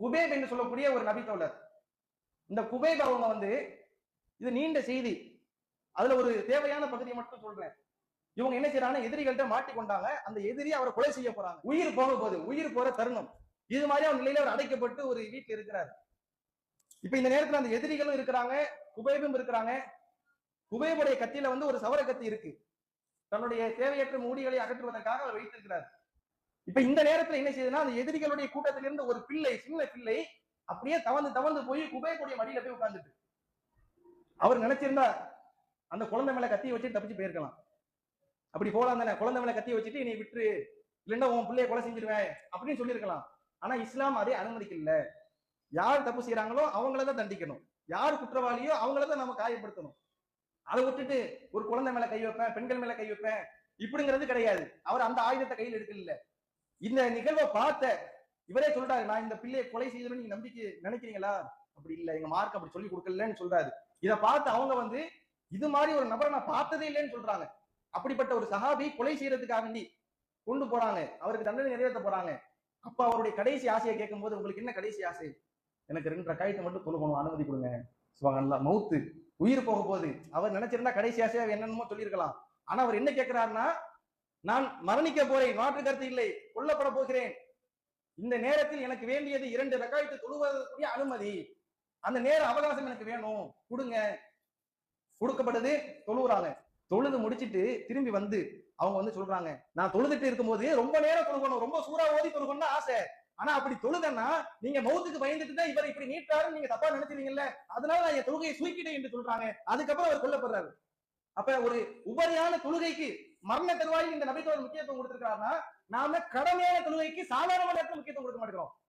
குபேப் என்று சொல்லக்கூடிய ஒரு நபித்தோழர். இந்த குபேப் அவங்க இது நீண்ட செய்தி, அதுல ஒரு தேவையான பகுதியை மட்டும் சொல்றேன். இவங்க என்ன செய்யறாங்க, எதிரிகள்கிட்ட மாட்டிக்கொண்டாங்க. அந்த எதிரி அவரை கொலை செய்ய போறாங்க. உயிர் போக போகுது, உயிர் போற தருணம். இது மாதிரி அவர் நிலையில அவர் அடைக்கப்பட்டு ஒரு வீட்டில் இருக்கிறார். இப்ப இந்த நேரத்துல அந்த எதிரிகளும் இருக்கிறாங்க, குபேபும் இருக்கிறாங்க. குபேபுடைய கத்தியில ஒரு சவர கத்தி இருக்கு. தன்னுடைய தேவையற்ற மூடிகளை அகற்றுவதற்காக அவர் வைத்திருக்கிறார். இப்ப இந்த நேரத்துல என்ன செய்யுதுன்னா, அந்த எதிரிகளுடைய கூட்டத்திலிருந்து ஒரு பிள்ளை, சின்ன பிள்ளை அப்படியே தவந்து தவந்து போய் குபேபுடைய மடியில போய் உட்கார்ந்துட்டு, அவர் நினைச்சிருந்தா அந்த குழந்தை மேல கத்தியை வச்சு தப்பிச்சு போயிருக்கலாம். அப்படி போலாம் தானே, குழந்தை மேல கத்தியை வச்சுட்டு நீ விட்டு, இல்லைன்னா உன் பிள்ளைய கொலை செஞ்சிருவேன் அப்படின்னு சொல்லியிருக்கலாம். ஆனா இஸ்லாம் அதை அனுமதிக்கல. யார் தப்பு செய்யறாங்களோ அவங்களதான் தண்டிக்கணும், யார் குற்றவாளியோ அவங்களதான் நம்ம காயப்படுத்தணும். அதை விட்டுட்டு ஒரு குழந்தை மேல கை வைப்பேன், பெண்கள் மேல கை வைப்பேன் இப்படிங்கிறது கிடையாது. அவர் அந்த ஆயுதத்தை கையில் எடுக்கல. இந்த நிகழ்வை பார்த்த இவரே சொல்றாரு, நான் இந்த பிள்ளையை கொலை செய்யணும்னு நீங்க நம்பிக்கை நினைக்கிறீங்களா? அப்படி இல்ல, எங்க மார்க் அப்படி சொல்லி கொடுக்கலன்னு சொல்றாரு. இதை பார்த்து அவங்க இது மாதிரி ஒரு நபரை நான் பார்த்ததே இல்லைன்னு சொல்றாங்க. அப்படிப்பட்ட ஒரு சஹாபி கொலை செய்யறதுக்காக வேண்டி கொண்டு போறாங்க, அவருக்கு தண்டனை நிறைவேற்ற போறாங்க. அப்ப அவருடைய கடைசி ஆசையை கேட்கும் போது, உங்களுக்கு என்ன கடைசி ஆசை? எனக்கு 2 ரக்காயத்தை மட்டும் தொழுகணும், அனுமதி கொடுங்க. சுபஹானல்லாஹ், மௌத்து, உயிர் போக போகுது. அவர் நினைச்சிருந்தா கடைசி ஆசையா என்னென்னமோ சொல்லியிருக்கலாம். ஆனா அவர் என்ன கேட்கிறாருன்னா, நான் மரணிக்க போறேன், மாற்று கருத்து இல்லை, கொல்லப்பட போகிறேன். இந்த நேரத்தில் எனக்கு வேண்டியது 2 ரக்காயத்தை தொழுவதற்குரிய அனுமதி, அந்த நேர அவகாசம் எனக்கு வேணும், கொடுங்க. கொடுக்கப்படுது, தொழுகிறாங்க. தொழுது முடிச்சிட்டு திரும்பி அவங்க சொல்றாங்க, நான் தொழுதுட்டு இருக்கும்போது ரொம்ப நேரம் தொழுகணும், ரொம்ப சூறா ஓதி தொழுகணும்னு ஆசை. ஆனா அப்படி தொழுதன்னா நீங்க மௌத்துக்கு பயந்துட்டு தான் இவர் இப்படி நீட்டாருன்னு நீங்க தப்பா நினைச்சிருக்கீங்கல்ல, அதனால நான் என் தொழுகையை சுருக்கிட்டேன் என்று சொல்றாங்க. அதுக்கப்புறம் அவர் கொல்லப்படுறாரு. அப்ப ஒரு உபரியான தொழுகைக்கு மரண தருவாயில் இந்த நபித்தோடு முக்கியத்துவம் கொடுத்திருக்காருன்னா, நாம கடமையான தொழுகைக்கு சாதாரண நேரத்தில் முக்கியத்துவம் கொடுக்க மாட்டேங்கிறோம்.